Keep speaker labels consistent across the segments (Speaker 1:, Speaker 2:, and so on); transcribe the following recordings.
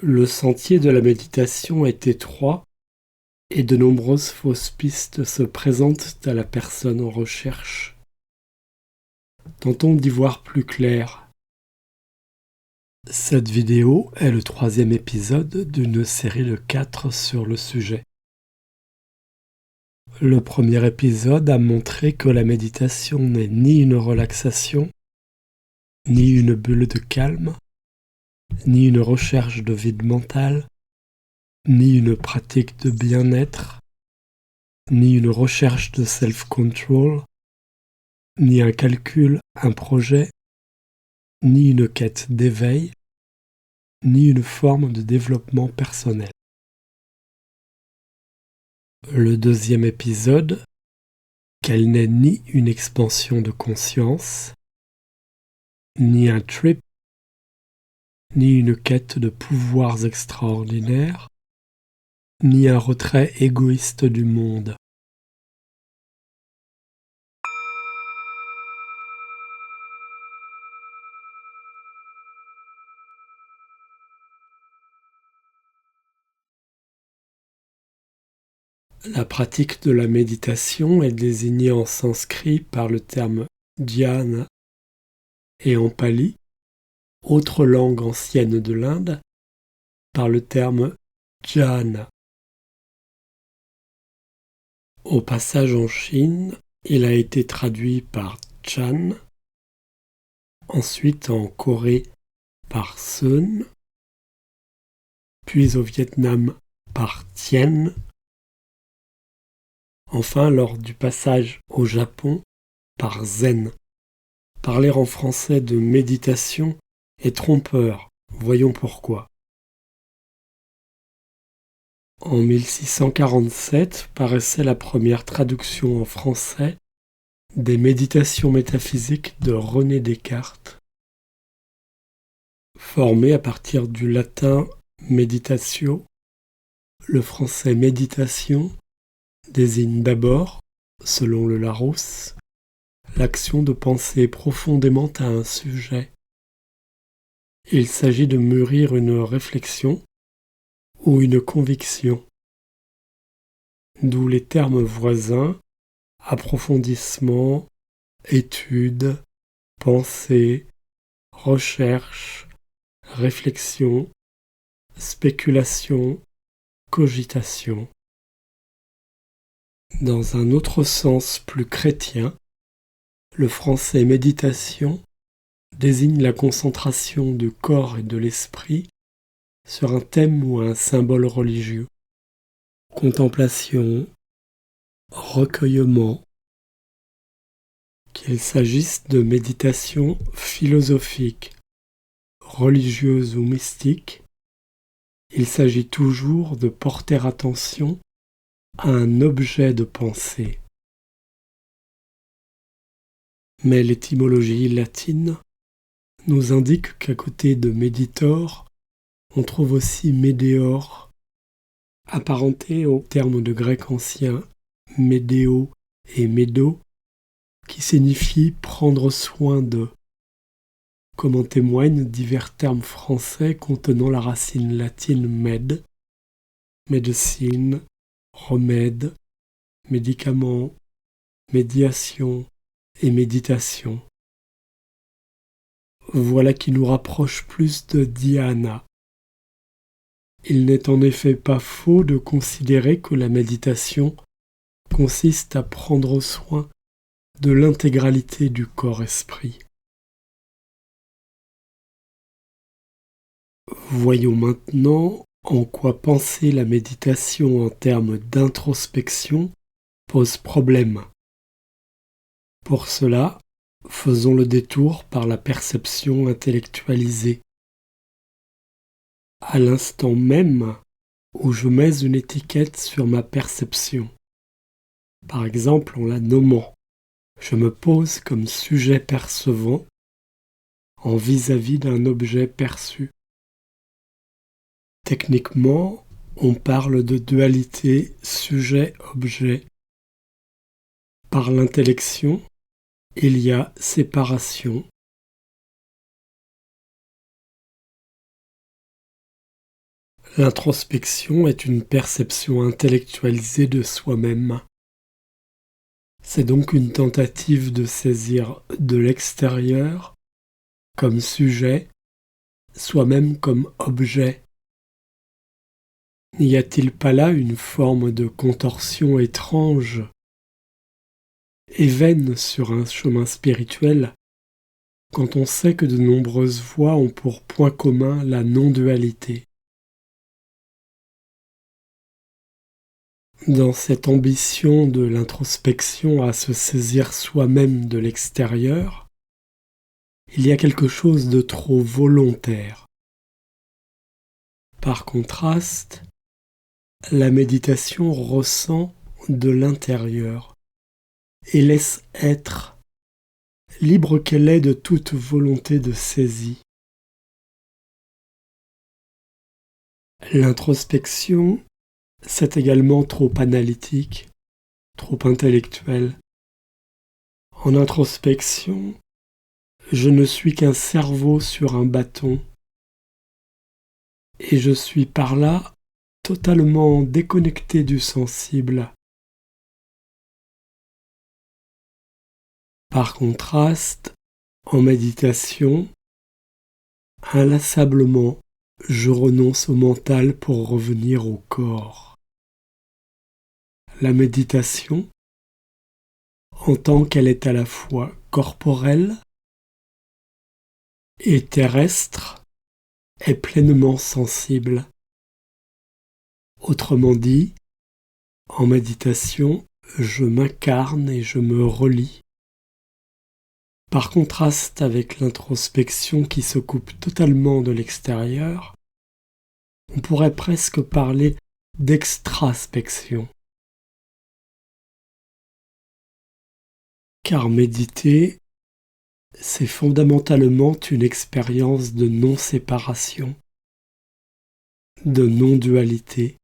Speaker 1: Le sentier de la méditation est étroit et de nombreuses fausses pistes se présentent à la personne en recherche. Tentons d'y voir plus clair. Cette vidéo est le 3e épisode d'une série de 4 sur le sujet. Le premier épisode a montré que la méditation n'est ni une relaxation, ni une bulle de calme, ni une recherche de vide mental, ni une pratique de bien-être, ni une recherche de self-control, ni un calcul, un projet, ni une quête d'éveil, ni une forme de développement personnel. Le deuxième épisode, qu'elle n'est ni une expansion de conscience, ni un trip, ni une quête de pouvoirs extraordinaires, ni un retrait égoïste du monde. La pratique de la méditation est désignée en sanskrit par le terme dhyana et en pali, autre langue ancienne de l'Inde, par le terme jhana. Au passage en Chine, il a été traduit par Chan, ensuite en Corée par Sun, puis au Vietnam par Tien, enfin lors du passage au Japon par Zen. Parler en français de méditation est trompeur, voyons pourquoi. En 1647 paraissait la première traduction en français des Méditations métaphysiques de René Descartes. Formé à partir du latin meditatio, le français méditation désigne d'abord, selon le Larousse, l'action de penser profondément à un sujet. Il s'agit de mûrir une réflexion ou une conviction, d'où les termes voisins approfondissement, étude, pensée, recherche, réflexion, spéculation, cogitation. Dans un autre sens plus chrétien, le français méditation désigne la concentration du corps et de l'esprit sur un thème ou un symbole religieux. Contemplation, recueillement. Qu'il s'agisse de méditation philosophique, religieuse ou mystique, il s'agit toujours de porter attention à un objet de pensée. Mais l'étymologie latine nous indique qu'à côté de meditor, on trouve aussi medeor, apparenté au terme de grec ancien médéo et médo, qui signifie prendre soin de, comme en témoignent divers termes français contenant la racine latine med, médecine, remède, médicament, médiation et méditation. Voilà qui nous rapproche plus de dhyana. Il n'est en effet pas faux de considérer que la méditation consiste à prendre soin de l'intégralité du corps-esprit. Voyons maintenant en quoi penser la méditation en termes d'introspection pose problème. Pour cela, faisons le détour par la perception intellectualisée. À l'instant même où je mets une étiquette sur ma perception, par exemple en la nommant, je me pose comme sujet percevant en vis-à-vis d'un objet perçu. Techniquement, on parle de dualité sujet-objet. Par l'intellection, il y a séparation. L'introspection est une perception intellectualisée de soi-même. C'est donc une tentative de saisir de l'extérieur comme sujet, soi-même comme objet. N'y a-t-il pas là une forme de contorsion étrange et vaine sur un chemin spirituel quand on sait que de nombreuses voies ont pour point commun la non-dualité? Dans cette ambition de l'introspection à se saisir soi-même de l'extérieur, il y a quelque chose de trop volontaire. Par contraste, la méditation ressent de l'intérieur et laisse être, libre qu'elle est de toute volonté de saisie. L'introspection, c'est également trop analytique, trop intellectuel. En introspection, je ne suis qu'un cerveau sur un bâton, et je suis par là totalement déconnecté du sensible. Par contraste, en méditation, inlassablement, je renonce au mental pour revenir au corps. La méditation, en tant qu'elle est à la fois corporelle et terrestre, est pleinement sensible. Autrement dit, en méditation, je m'incarne et je me relie. Par contraste avec l'introspection qui se coupe totalement de l'extérieur, on pourrait presque parler d'extraspection. Car méditer, c'est fondamentalement une expérience de non-séparation, de non-dualité.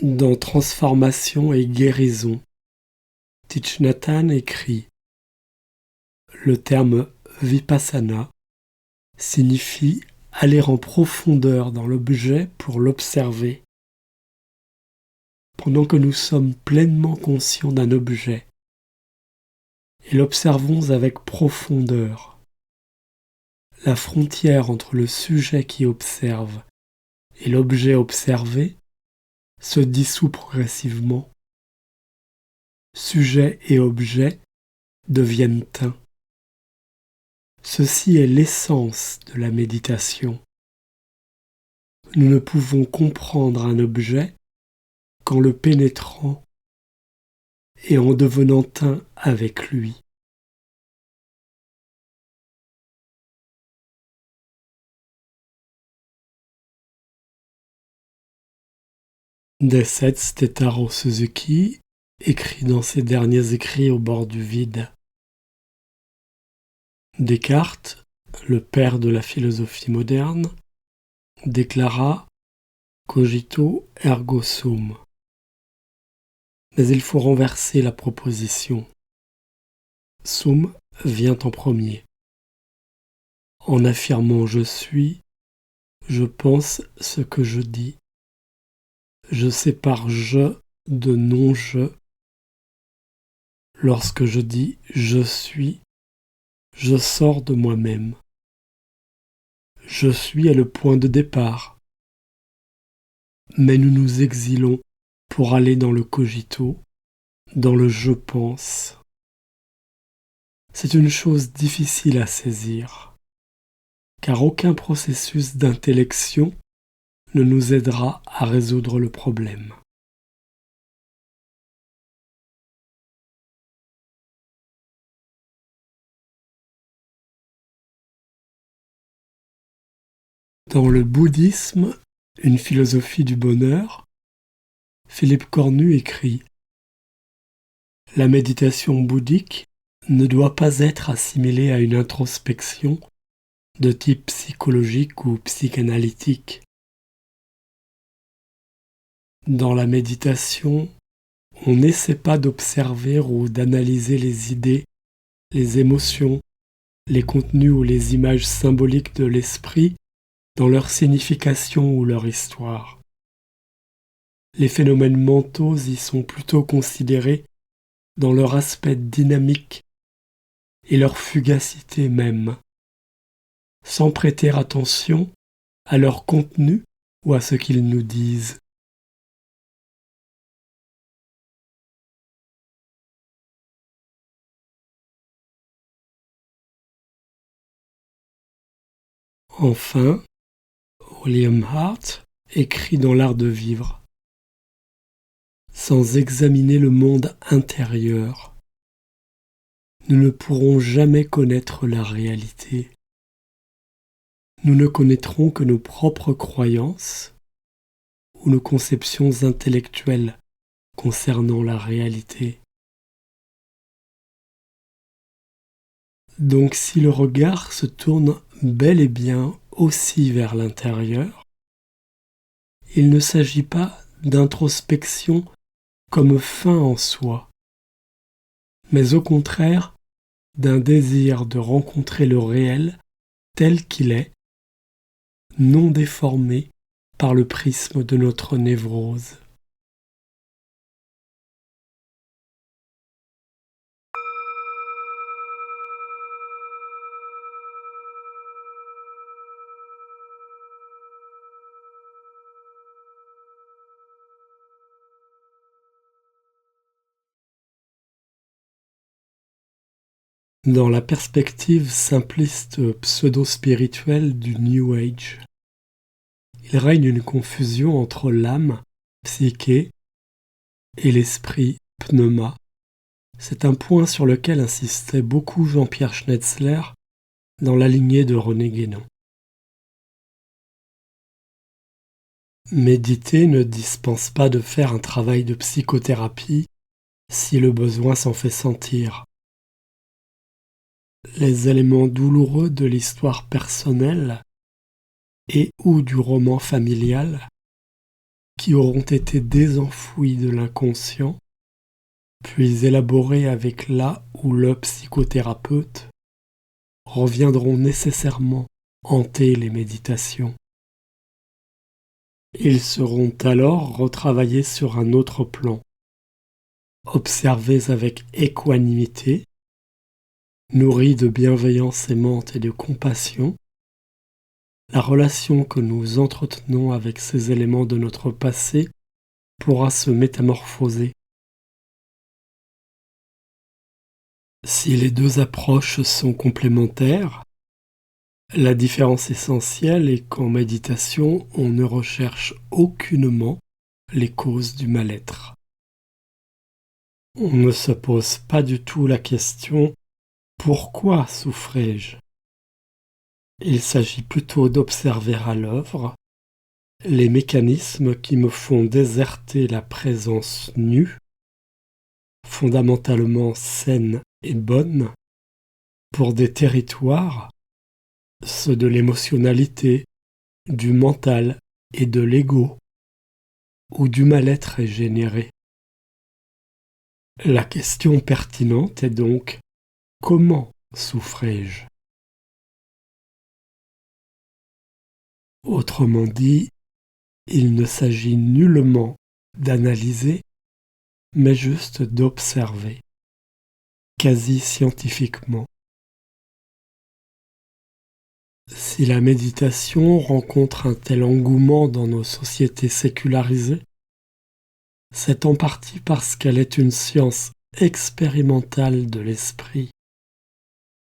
Speaker 1: Dans Transformation et guérison, Thich Nhat Hanh écrit: le terme vipassana signifie aller en profondeur dans l'objet pour l'observer. Pendant que nous sommes pleinement conscients d'un objet et l'observons avec profondeur, la frontière entre le sujet qui observe et l'objet observé se dissout progressivement. Sujet et objet deviennent un. Ceci est l'essence de la méditation. Nous ne pouvons comprendre un objet qu'en le pénétrant et en devenant un avec lui. Daisetsu Taro Suzuki écrit dans ses derniers écrits au bord du vide. Descartes, le père de la philosophie moderne, déclara cogito ergo sum. Mais il faut renverser la proposition. Sum vient en premier. En affirmant je suis, je pense ce que je dis. Je sépare je de non-je. Lorsque je dis je suis, je sors de moi-même. Je suis est le point de départ. Mais nous nous exilons pour aller dans le cogito, dans le je pense. C'est une chose difficile à saisir, car aucun processus d'intellection ne nous aidera à résoudre le problème. Dans le bouddhisme, une philosophie du bonheur, Philippe Cornu écrit: la méditation bouddhique ne doit pas être assimilée à une introspection de type psychologique ou psychanalytique. Dans la méditation, on n'essaie pas d'observer ou d'analyser les idées, les émotions les contenus ou les images symboliques de l'esprit dans leur signification ou leur histoire. Les phénomènes mentaux y sont plutôt considérés dans leur aspect dynamique et leur fugacité même, sans prêter attention à leur contenu ou à ce qu'ils nous disent. Enfin, William Hart écrit dans l'art de vivre: sans examiner le monde intérieur, nous ne pourrons jamais connaître la réalité. Nous ne connaîtrons que nos propres croyances ou nos conceptions intellectuelles concernant la réalité. Donc si le regard se tourne bel et bien aussi vers l'intérieur, il ne s'agit pas d'introspection comme fin en soi, mais au contraire d'un désir de rencontrer le réel tel qu'il est, non déformé par le prisme de notre névrose. Dans la perspective simpliste pseudo-spirituelle du New Age, il règne une confusion entre l'âme, psyché, et l'esprit, pneuma. C'est un point sur lequel insistait beaucoup Jean-Pierre Schnetzler dans la lignée de René Guénon. Méditer ne dispense pas de faire un travail de psychothérapie si le besoin s'en fait sentir. Les éléments douloureux de l'histoire personnelle et ou du roman familial qui auront été désenfouis de l'inconscient, puis élaborés avec la ou le psychothérapeute, reviendront nécessairement hanter les méditations. Ils seront alors retravaillés sur un autre plan, observés avec équanimité, nourris de bienveillance aimante et de compassion. La relation que nous entretenons avec ces éléments de notre passé pourra se métamorphoser. Si les deux approches sont complémentaires, la différence essentielle est qu'en méditation, on ne recherche aucunement les causes du mal-être. On ne se pose pas du tout la question « Pourquoi souffrais-je » Il s'agit plutôt d'observer à l'œuvre les mécanismes qui me font déserter la présence nue, fondamentalement saine et bonne, pour des territoires, ceux de l'émotionnalité, du mental et de l'ego, où du mal-être est généré. La question pertinente est donc: comment souffrais-je ? Autrement dit, il ne s'agit nullement d'analyser, mais juste d'observer, quasi scientifiquement. Si la méditation rencontre un tel engouement dans nos sociétés sécularisées, c'est en partie parce qu'elle est une science expérimentale de l'esprit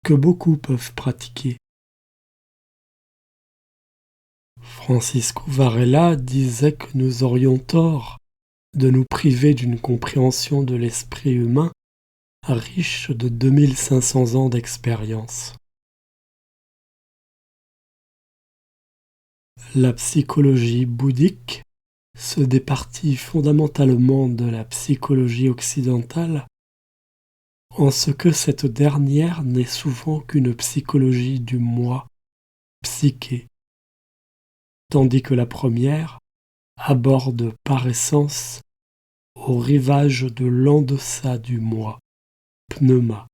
Speaker 1: que beaucoup peuvent pratiquer. Francisco Varela disait que nous aurions tort de nous priver d'une compréhension de l'esprit humain riche de 2500 ans d'expérience. La psychologie bouddhique se départit fondamentalement de la psychologie occidentale en ce que cette dernière n'est souvent qu'une psychologie du moi, psyché, tandis que la première aborde par essence au rivage de l'en-deçà du moi, pneuma.